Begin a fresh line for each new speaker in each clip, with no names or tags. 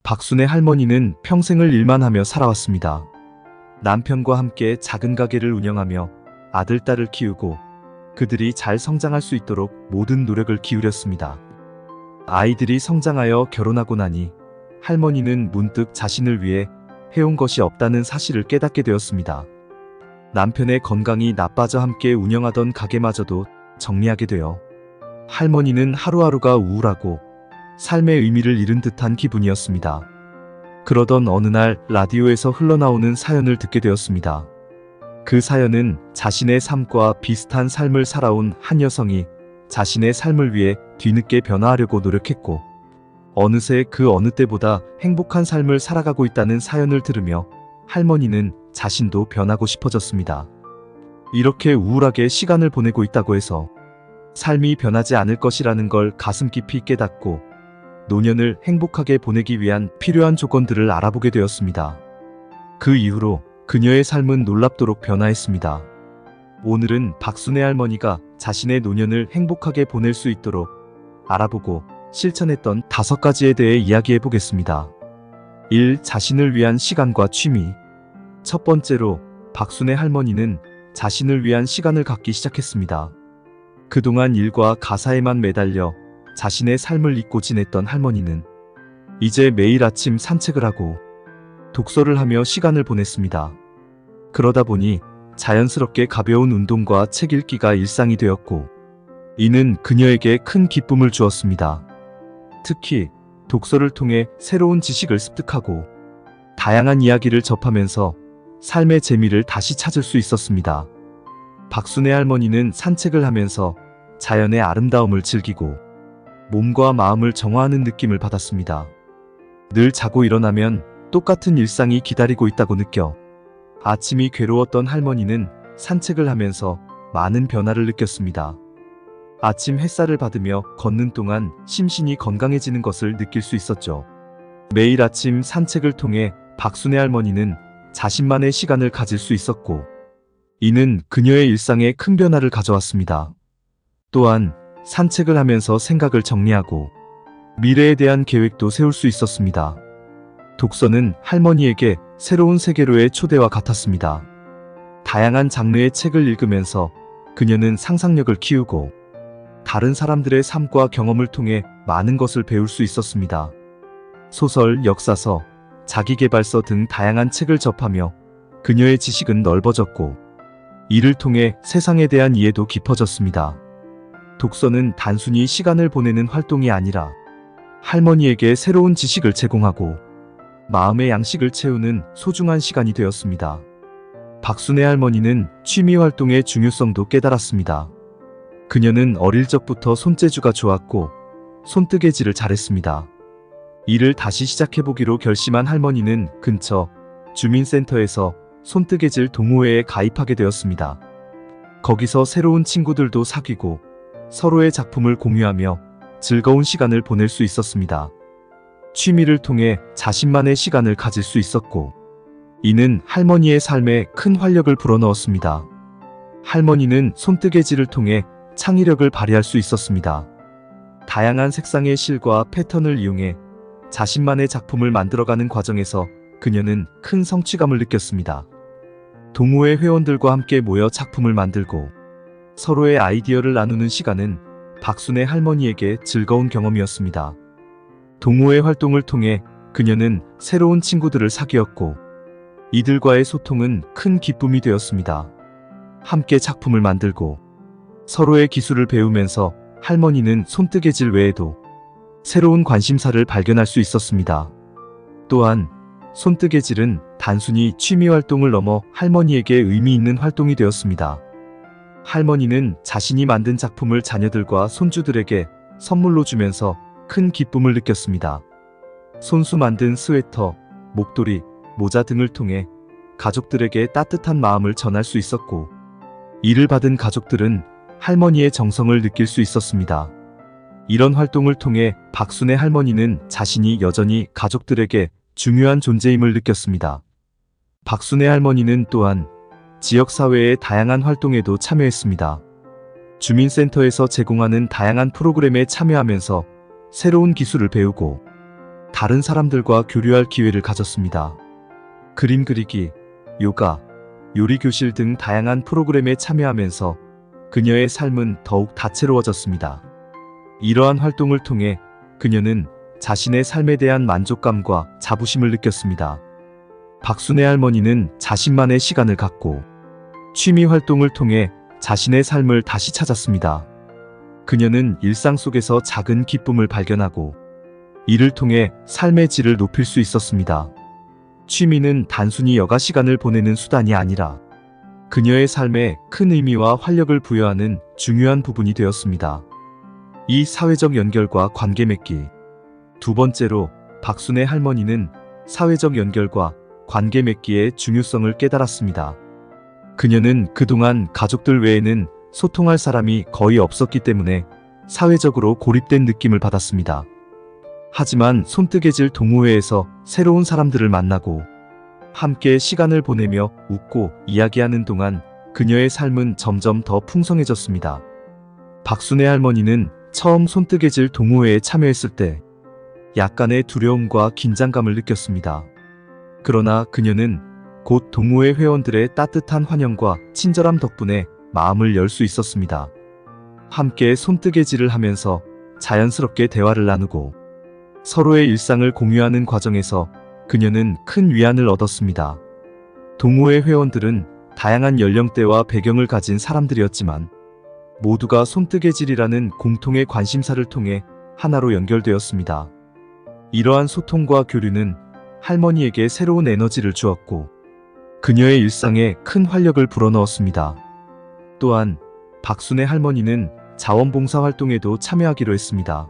박순의 할머니는 평생을 일만 하며 살아왔습니다. 남편과 함께 작은 가게를 운영하며 아들, 딸을 키우고 그들이 잘 성장할 수 있도록 모든 노력을 기울였습니다. 아이들이 성장하여 결혼하고 나니 할머니는 문득 자신을 위해 해온 것이 없다는 사실을 깨닫게 되었습니다. 남편의 건강이 나빠져 함께 운영하던 가게마저도 정리하게 되어 할머니는 하루하루가 우울하고 삶의 의미를 잃은 듯한 기분이었습니다. 그러던 어느 날 라디오에서 흘러나오는 사연을 듣게 되었습니다. 그 사연은 자신의 삶과 비슷한 삶을 살아온 한 여성이 자신의 삶을 위해 뒤늦게 변화하려고 노력했고 어느새 그 어느 때보다 행복한 삶을 살아가고 있다는 사연을 들으며 할머니는 자신도 변하고 싶어졌습니다. 이렇게 우울하게 시간을 보내고 있다고 해서 삶이 변하지 않을 것이라는 걸 가슴 깊이 깨닫고 노년을 행복하게 보내기 위한 필요한 조건들을 알아보게 되었습니다. 그 이후로 그녀의 삶은 놀랍도록 변화했습니다. 오늘은 박순의 할머니가 자신의 노년을 행복하게 보낼 수 있도록 알아보고 실천했던 5가지에 대해 이야기해 보겠습니다. 1. 자신을 위한 시간과 취미. 첫 번째로 박순의 할머니는 자신을 위한 시간을 갖기 시작했습니다. 그동안 일과 가사에만 매달려 자신의 삶을 잊고 지냈던 할머니는 이제 매일 아침 산책을 하고 독서를 하며 시간을 보냈습니다. 그러다 보니 자연스럽게 가벼운 운동과 책 읽기가 일상이 되었고 이는 그녀에게 큰 기쁨을 주었습니다. 특히 독서를 통해 새로운 지식을 습득하고 다양한 이야기를 접하면서 삶의 재미를 다시 찾을 수 있었습니다. 박순의 할머니는 산책을 하면서 자연의 아름다움을 즐기고 몸과 마음을 정화하는 느낌을 받았습니다. 늘 자고 일어나면 똑같은 일상이 기다리고 있다고 느껴 아침이 괴로웠던 할머니는 산책을 하면서 많은 변화를 느꼈습니다. 아침 햇살을 받으며 걷는 동안 심신이 건강해지는 것을 느낄 수 있었죠. 매일 아침 산책을 통해 박순의 할머니는 자신만의 시간을 가질 수 있었고 이는 그녀의 일상에 큰 변화를 가져왔습니다. 또한 산책을 하면서 생각을 정리하고 미래에 대한 계획도 세울 수 있었습니다. 독서는 할머니에게 새로운 세계로의 초대와 같았습니다. 다양한 장르의 책을 읽으면서 그녀는 상상력을 키우고 다른 사람들의 삶과 경험을 통해 많은 것을 배울 수 있었습니다. 소설, 역사서, 자기계발서 등 다양한 책을 접하며 그녀의 지식은 넓어졌고 이를 통해 세상에 대한 이해도 깊어졌습니다. 독서는 단순히 시간을 보내는 활동이 아니라 할머니에게 새로운 지식을 제공하고 마음의 양식을 채우는 소중한 시간이 되었습니다. 박순의 할머니는 취미 활동의 중요성도 깨달았습니다. 그녀는 어릴 적부터 손재주가 좋았고 손뜨개질을 잘했습니다. 일을 다시 시작해보기로 결심한 할머니는 근처 주민센터에서 손뜨개질 동호회에 가입하게 되었습니다. 거기서 새로운 친구들도 사귀고 서로의 작품을 공유하며 즐거운 시간을 보낼 수 있었습니다. 취미를 통해 자신만의 시간을 가질 수 있었고 이는 할머니의 삶에 큰 활력을 불어넣었습니다. 할머니는 손뜨개질을 통해 창의력을 발휘할 수 있었습니다. 다양한 색상의 실과 패턴을 이용해 자신만의 작품을 만들어가는 과정에서 그녀는 큰 성취감을 느꼈습니다. 동호회 회원들과 함께 모여 작품을 만들고 서로의 아이디어를 나누는 시간은 박순의 할머니에게 즐거운 경험이었습니다. 동호회 활동을 통해 그녀는 새로운 친구들을 사귀었고 이들과의 소통은 큰 기쁨이 되었습니다. 함께 작품을 만들고 서로의 기술을 배우면서 할머니는 손뜨개질 외에도 새로운 관심사를 발견할 수 있었습니다. 또한 손뜨개질은 단순히 취미 활동을 넘어 할머니에게 의미 있는 활동이 되었습니다. 할머니는 자신이 만든 작품을 자녀들과 손주들에게 선물로 주면서 큰 기쁨을 느꼈습니다. 손수 만든 스웨터, 목도리, 모자 등을 통해 가족들에게 따뜻한 마음을 전할 수 있었고 이를 받은 가족들은 할머니의 정성을 느낄 수 있었습니다. 이런 활동을 통해 박순의 할머니는 자신이 여전히 가족들에게 중요한 존재임을 느꼈습니다. 박순의 할머니는 또한 지역사회의 다양한 활동에도 참여했습니다. 주민센터에서 제공하는 다양한 프로그램에 참여하면서 새로운 기술을 배우고 다른 사람들과 교류할 기회를 가졌습니다. 그림 그리기, 요가, 요리 교실 등 다양한 프로그램에 참여하면서 그녀의 삶은 더욱 다채로워졌습니다. 이러한 활동을 통해 그녀는 자신의 삶에 대한 만족감과 자부심을 느꼈습니다. 박순애 할머니는 자신만의 시간을 갖고 취미 활동을 통해 자신의 삶을 다시 찾았습니다. 그녀는 일상 속에서 작은 기쁨을 발견하고 이를 통해 삶의 질을 높일 수 있었습니다. 취미는 단순히 여가 시간을 보내는 수단이 아니라 그녀의 삶에 큰 의미와 활력을 부여하는 중요한 부분이 되었습니다. 이 사회적 연결과 관계 맺기. 두 번째로 박순애 할머니는 사회적 연결과 관계 맺기의 중요성을 깨달았습니다. 그녀는 그동안 가족들 외에는 소통할 사람이 거의 없었기 때문에 사회적으로 고립된 느낌을 받았습니다. 하지만 손뜨개질 동호회에서 새로운 사람들을 만나고 함께 시간을 보내며 웃고 이야기하는 동안 그녀의 삶은 점점 더 풍성해졌습니다. 박순애 할머니는 처음 손뜨개질 동호회에 참여했을 때 약간의 두려움과 긴장감을 느꼈습니다. 그러나 그녀는 곧 동호회 회원들의 따뜻한 환영과 친절함 덕분에 마음을 열 수 있었습니다. 함께 손뜨개질을 하면서 자연스럽게 대화를 나누고 서로의 일상을 공유하는 과정에서 그녀는 큰 위안을 얻었습니다. 동호회 회원들은 다양한 연령대와 배경을 가진 사람들이었지만 모두가 손뜨개질이라는 공통의 관심사를 통해 하나로 연결되었습니다. 이러한 소통과 교류는 할머니에게 새로운 에너지를 주었고 그녀의 일상에 큰 활력을 불어넣었습니다. 또한 박순애 할머니는 자원봉사 활동에도 참여하기로 했습니다.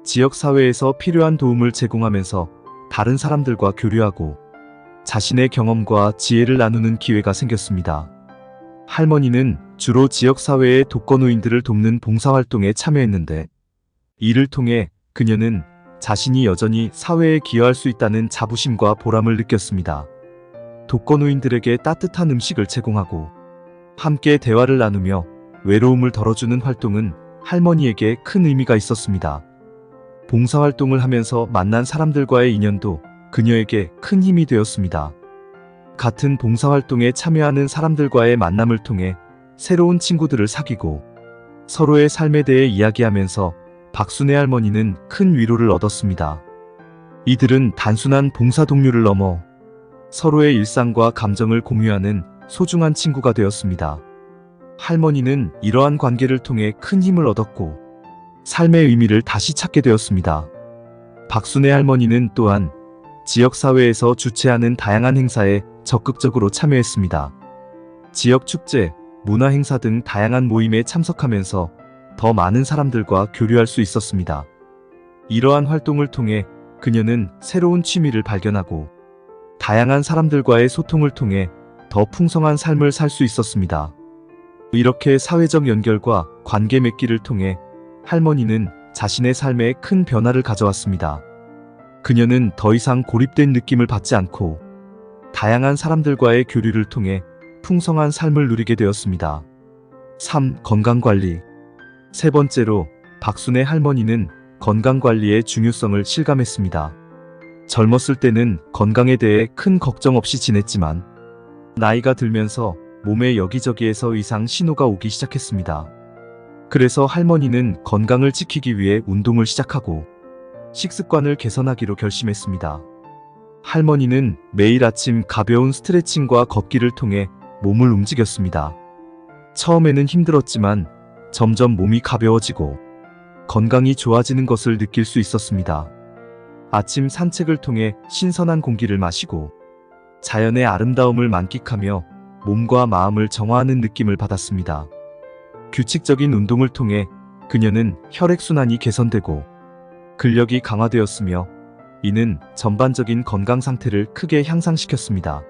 지역사회에서 필요한 도움을 제공하면서 다른 사람들과 교류하고 자신의 경험과 지혜를 나누는 기회가 생겼습니다. 할머니는 주로 지역사회의 독거노인들을 돕는 봉사활동에 참여했는데 이를 통해 그녀는 자신이 여전히 사회에 기여할 수 있다는 자부심과 보람을 느꼈습니다. 독거노인들에게 따뜻한 음식을 제공하고 함께 대화를 나누며 외로움을 덜어주는 활동은 할머니에게 큰 의미가 있었습니다. 봉사활동을 하면서 만난 사람들과의 인연도 그녀에게 큰 힘이 되었습니다. 같은 봉사활동에 참여하는 사람들과의 만남을 통해 새로운 친구들을 사귀고 서로의 삶에 대해 이야기하면서 박순애 할머니는 큰 위로를 얻었습니다. 이들은 단순한 봉사 동료를 넘어 서로의 일상과 감정을 공유하는 소중한 친구가 되었습니다. 할머니는 이러한 관계를 통해 큰 힘을 얻었고 삶의 의미를 다시 찾게 되었습니다. 박순애 할머니는 또한 지역사회에서 주최하는 다양한 행사에 적극적으로 참여했습니다. 지역 축제, 문화행사 등 다양한 모임에 참석하면서 더 많은 사람들과 교류할 수 있었습니다. 이러한 활동을 통해 그녀는 새로운 취미를 발견하고 다양한 사람들과의 소통을 통해 더 풍성한 삶을 살 수 있었습니다. 이렇게 사회적 연결과 관계 맺기를 통해 할머니는 자신의 삶에 큰 변화를 가져왔습니다. 그녀는 더 이상 고립된 느낌을 받지 않고 다양한 사람들과의 교류를 통해 풍성한 삶을 누리게 되었습니다. 3. 건강관리. 세 번째로 박순애 할머니는 건강관리의 중요성을 실감했습니다. 젊었을 때는 건강에 대해 큰 걱정 없이 지냈지만 나이가 들면서 몸에 여기저기에서 이상 신호가 오기 시작했습니다. 그래서 할머니는 건강을 지키기 위해 운동을 시작하고 식습관을 개선하기로 결심했습니다. 할머니는 매일 아침 가벼운 스트레칭과 걷기를 통해 몸을 움직였습니다. 처음에는 힘들었지만 점점 몸이 가벼워지고 건강이 좋아지는 것을 느낄 수 있었습니다. 아침 산책을 통해 신선한 공기를 마시고 자연의 아름다움을 만끽하며 몸과 마음을 정화하는 느낌을 받았습니다. 규칙적인 운동을 통해 그녀는 혈액순환이 개선되고 근력이 강화되었으며 이는 전반적인 건강 상태를 크게 향상시켰습니다.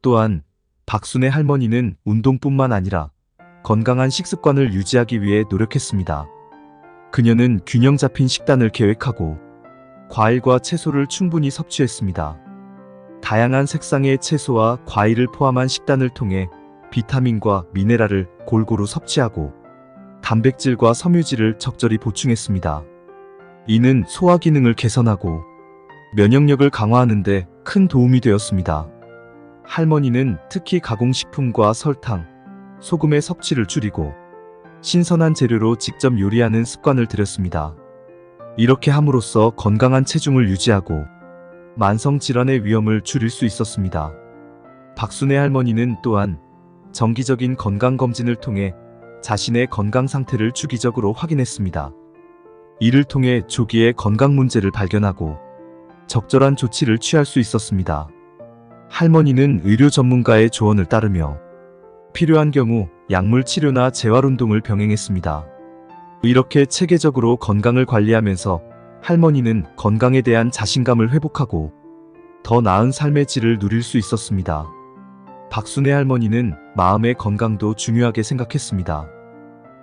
또한 박순애 할머니는 운동뿐만 아니라 건강한 식습관을 유지하기 위해 노력했습니다. 그녀는 균형 잡힌 식단을 계획하고 과일과 채소를 충분히 섭취했습니다. 다양한 색상의 채소와 과일을 포함한 식단을 통해 비타민과 미네랄을 골고루 섭취하고 단백질과 섬유질을 적절히 보충했습니다. 이는 소화 기능을 개선하고 면역력을 강화하는 데 큰 도움이 되었습니다. 할머니는 특히 가공식품과 설탕, 소금의 섭취를 줄이고 신선한 재료로 직접 요리하는 습관을 들였습니다. 이렇게 함으로써 건강한 체중을 유지하고 만성 질환의 위험을 줄일 수 있었습니다. 박순애 할머니는 또한 정기적인 건강검진을 통해 자신의 건강 상태를 주기적으로 확인했습니다. 이를 통해 조기에 건강 문제를 발견하고 적절한 조치를 취할 수 있었습니다. 할머니는 의료 전문가의 조언을 따르며 필요한 경우 약물 치료나 재활운동을 병행했습니다. 이렇게 체계적으로 건강을 관리하면서 할머니는 건강에 대한 자신감을 회복하고 더 나은 삶의 질을 누릴 수 있었습니다. 박순애 할머니는 마음의 건강도 중요하게 생각했습니다.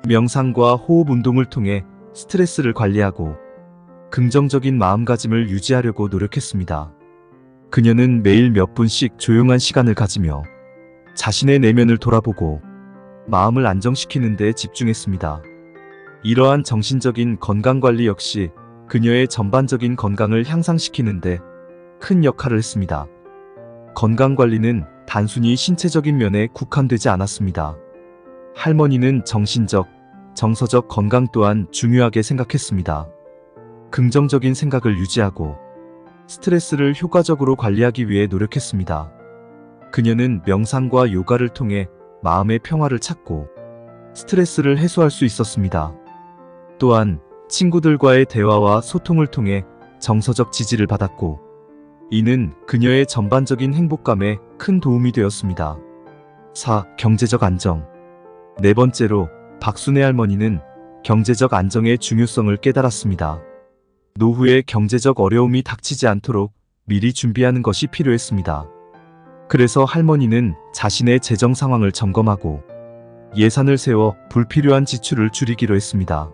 명상과 호흡 운동을 통해 스트레스를 관리하고 긍정적인 마음가짐을 유지하려고 노력했습니다. 그녀는 매일 몇 분씩 조용한 시간을 가지며 자신의 내면을 돌아보고 마음을 안정시키는 데 집중했습니다. 이러한 정신적인 건강관리 역시 그녀의 전반적인 건강을 향상시키는 데 큰 역할을 했습니다. 건강관리는 단순히 신체적인 면에 국한되지 않았습니다. 할머니는 정신적, 정서적 건강 또한 중요하게 생각했습니다. 긍정적인 생각을 유지하고 스트레스를 효과적으로 관리하기 위해 노력했습니다. 그녀는 명상과 요가를 통해 마음의 평화를 찾고 스트레스를 해소할 수 있었습니다. 또한 친구들과의 대화와 소통을 통해 정서적 지지를 받았고, 이는 그녀의 전반적인 행복감에 큰 도움이 되었습니다. 4. 경제적 안정. 네 번째로 박순애 할머니는 경제적 안정의 중요성을 깨달았습니다. 노후에 경제적 어려움이 닥치지 않도록 미리 준비하는 것이 필요했습니다. 그래서 할머니는 자신의 재정 상황을 점검하고 예산을 세워 불필요한 지출을 줄이기로 했습니다.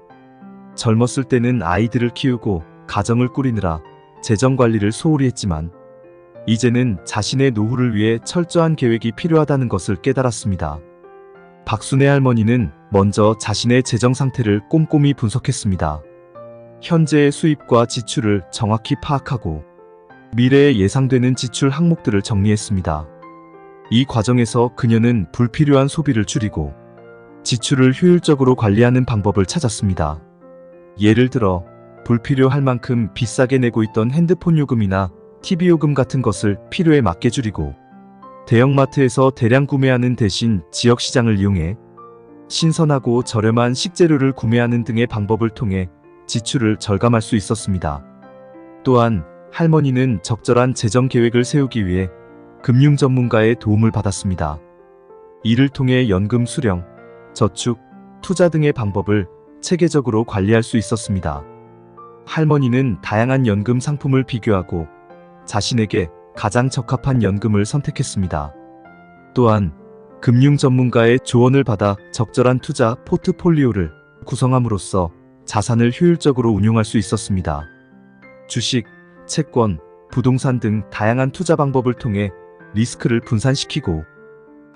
젊었을 때는 아이들을 키우고 가정을 꾸리느라 재정 관리를 소홀히 했지만 이제는 자신의 노후를 위해 철저한 계획이 필요하다는 것을 깨달았습니다. 박순애 할머니는 먼저 자신의 재정 상태를 꼼꼼히 분석했습니다. 현재의 수입과 지출을 정확히 파악하고 미래에 예상되는 지출 항목들을 정리했습니다. 이 과정에서 그녀는 불필요한 소비를 줄이고 지출을 효율적으로 관리하는 방법을 찾았습니다. 예를 들어 불필요할 만큼 비싸게 내고 있던 핸드폰 요금이나 TV 요금 같은 것을 필요에 맞게 줄이고 대형마트에서 대량 구매하는 대신 지역시장을 이용해 신선하고 저렴한 식재료를 구매하는 등의 방법을 통해 지출을 절감할 수 있었습니다. 또한 할머니는 적절한 재정 계획을 세우기 위해 금융 전문가의 도움을 받았습니다. 이를 통해 연금 수령, 저축, 투자 등의 방법을 체계적으로 관리할 수 있었습니다. 할머니는 다양한 연금 상품을 비교하고 자신에게 가장 적합한 연금을 선택했습니다. 또한 금융 전문가의 조언을 받아 적절한 투자 포트폴리오를 구성함으로써 자산을 효율적으로 운용할 수 있었습니다. 주식, 채권, 부동산 등 다양한 투자 방법을 통해 리스크를 분산시키고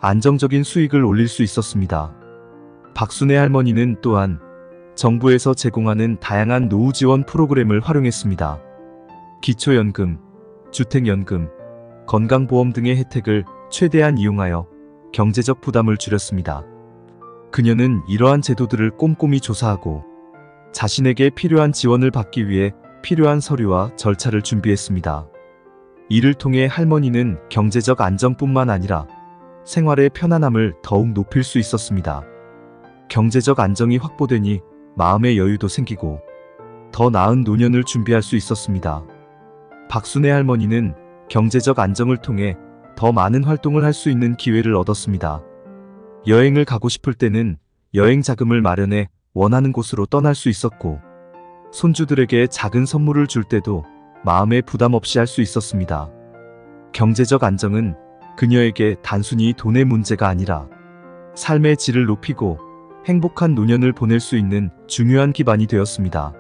안정적인 수익을 올릴 수 있었습니다. 박순애 할머니는 또한 정부에서 제공하는 다양한 노후 지원 프로그램을 활용했습니다. 기초연금, 주택연금, 건강보험 등의 혜택을 최대한 이용하여 경제적 부담을 줄였습니다. 그녀는 이러한 제도들을 꼼꼼히 조사하고 자신에게 필요한 지원을 받기 위해 필요한 서류와 절차를 준비했습니다. 이를 통해 할머니는 경제적 안정뿐만 아니라 생활의 편안함을 더욱 높일 수 있었습니다. 경제적 안정이 확보되니 마음의 여유도 생기고 더 나은 노년을 준비할 수 있었습니다. 박순애 할머니는 경제적 안정을 통해 더 많은 활동을 할 수 있는 기회를 얻었습니다. 여행을 가고 싶을 때는 여행 자금을 마련해 원하는 곳으로 떠날 수 있었고, 손주들에게 작은 선물을 줄 때도 마음에 부담 없이 할 수 있었습니다. 경제적 안정은 그녀에게 단순히 돈의 문제가 아니라 삶의 질을 높이고 행복한 노년을 보낼 수 있는 중요한 기반이 되었습니다.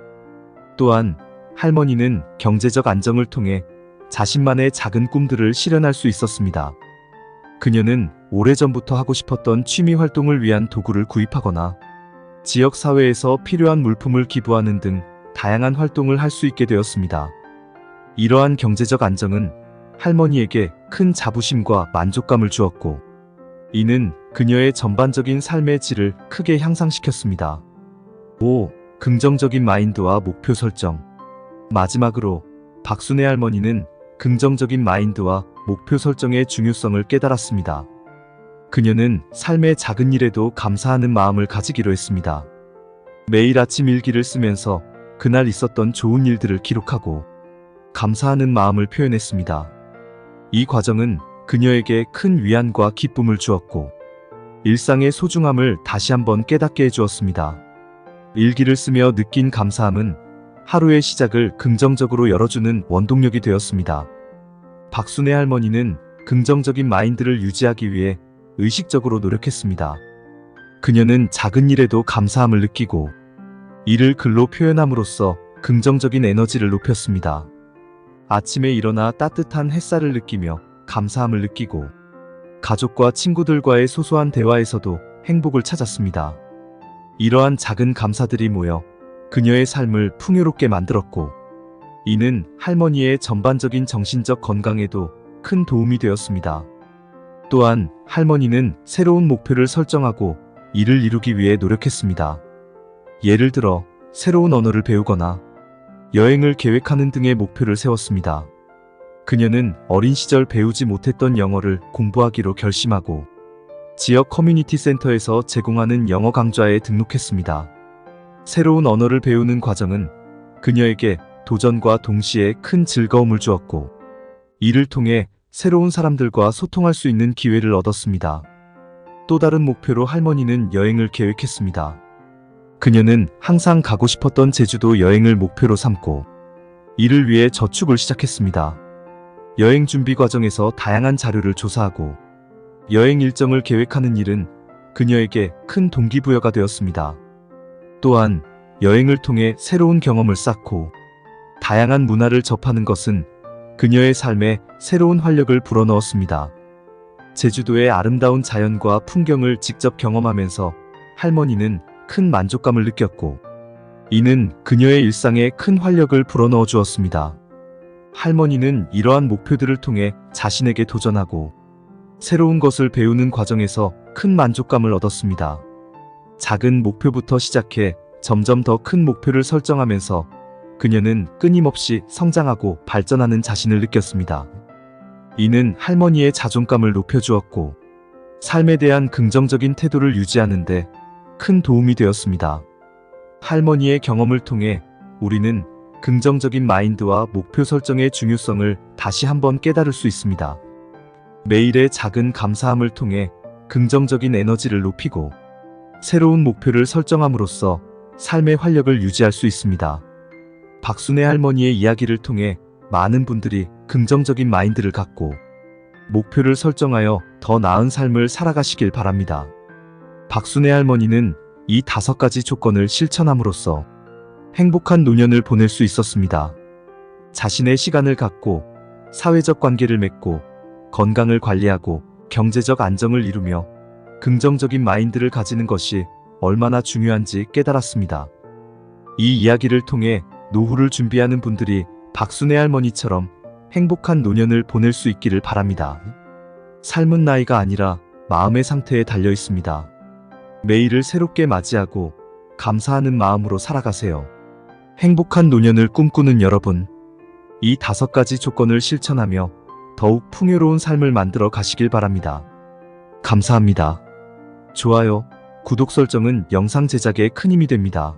또한 할머니는 경제적 안정을 통해 자신만의 작은 꿈들을 실현할 수 있었습니다. 그녀는 오래전부터 하고 싶었던 취미 활동을 위한 도구를 구입하거나 지역사회에서 필요한 물품을 기부하는 등 다양한 활동을 할 수 있게 되었습니다. 이러한 경제적 안정은 할머니에게 큰 자부심과 만족감을 주었고, 이는 그녀의 전반적인 삶의 질을 크게 향상시켰습니다. 5. 긍정적인 마인드와 목표 설정. 마지막으로 박순애 할머니는 긍정적인 마인드와 목표 설정의 중요성을 깨달았습니다. 그녀는 삶의 작은 일에도 감사하는 마음을 가지기로 했습니다. 매일 아침 일기를 쓰면서 그날 있었던 좋은 일들을 기록하고 감사하는 마음을 표현했습니다. 이 과정은 그녀에게 큰 위안과 기쁨을 주었고, 일상의 소중함을 다시 한번 깨닫게 해주었습니다. 일기를 쓰며 느낀 감사함은 하루의 시작을 긍정적으로 열어주는 원동력이 되었습니다. 박순애 할머니는 긍정적인 마인드를 유지하기 위해 의식적으로 노력했습니다. 그녀는 작은 일에도 감사함을 느끼고 이를 글로 표현함으로써 긍정적인 에너지를 높였습니다. 아침에 일어나 따뜻한 햇살을 느끼며 감사함을 느끼고 가족과 친구들과의 소소한 대화에서도 행복을 찾았습니다. 이러한 작은 감사들이 모여 그녀의 삶을 풍요롭게 만들었고, 이는 할머니의 전반적인 정신적 건강에도 큰 도움이 되었습니다. 또한 할머니는 새로운 목표를 설정하고 이를 이루기 위해 노력했습니다. 예를 들어 새로운 언어를 배우거나 여행을 계획하는 등의 목표를 세웠습니다. 그녀는 어린 시절 배우지 못했던 영어를 공부하기로 결심하고 지역 커뮤니티 센터에서 제공하는 영어 강좌에 등록했습니다. 새로운 언어를 배우는 과정은 그녀에게 도전과 동시에 큰 즐거움을 주었고, 이를 통해 새로운 사람들과 소통할 수 있는 기회를 얻었습니다. 또 다른 목표로 할머니는 여행을 계획했습니다. 그녀는 항상 가고 싶었던 제주도 여행을 목표로 삼고 이를 위해 저축을 시작했습니다. 여행 준비 과정에서 다양한 자료를 조사하고 여행 일정을 계획하는 일은 그녀에게 큰 동기부여가 되었습니다. 또한 여행을 통해 새로운 경험을 쌓고 다양한 문화를 접하는 것은 그녀의 삶에 새로운 활력을 불어넣었습니다. 제주도의 아름다운 자연과 풍경을 직접 경험하면서 할머니는 큰 만족감을 느꼈고, 이는 그녀의 일상에 큰 활력을 불어넣어 주었습니다. 할머니는 이러한 목표들을 통해 자신에게 도전하고 새로운 것을 배우는 과정에서 큰 만족감을 얻었습니다. 작은 목표부터 시작해 점점 더 큰 목표를 설정하면서 그녀는 끊임없이 성장하고 발전하는 자신을 느꼈습니다. 이는 할머니의 자존감을 높여주었고 삶에 대한 긍정적인 태도를 유지하는 데 큰 도움이 되었습니다. 할머니의 경험을 통해 우리는 긍정적인 마인드와 목표 설정의 중요성을 다시 한번 깨달을 수 있습니다. 매일의 작은 감사함을 통해 긍정적인 에너지를 높이고 새로운 목표를 설정함으로써 삶의 활력을 유지할 수 있습니다. 박순애 할머니의 이야기를 통해 많은 분들이 긍정적인 마인드를 갖고 목표를 설정하여 더 나은 삶을 살아가시길 바랍니다. 박순애 할머니는 이 5가지 조건을 실천함으로써 행복한 노년을 보낼 수 있었습니다. 자신의 시간을 갖고 사회적 관계를 맺고 건강을 관리하고 경제적 안정을 이루며 긍정적인 마인드를 가지는 것이 얼마나 중요한지 깨달았습니다. 이 이야기를 통해 노후를 준비하는 분들이 박순애 할머니처럼 행복한 노년을 보낼 수 있기를 바랍니다. 삶은 나이가 아니라 마음의 상태에 달려 있습니다. 매일을 새롭게 맞이하고 감사하는 마음으로 살아가세요. 행복한 노년을 꿈꾸는 여러분, 이 5가지 조건을 실천하며 더욱 풍요로운 삶을 만들어 가시길 바랍니다. 감사합니다. 좋아요, 구독 설정은 영상 제작에 큰 힘이 됩니다.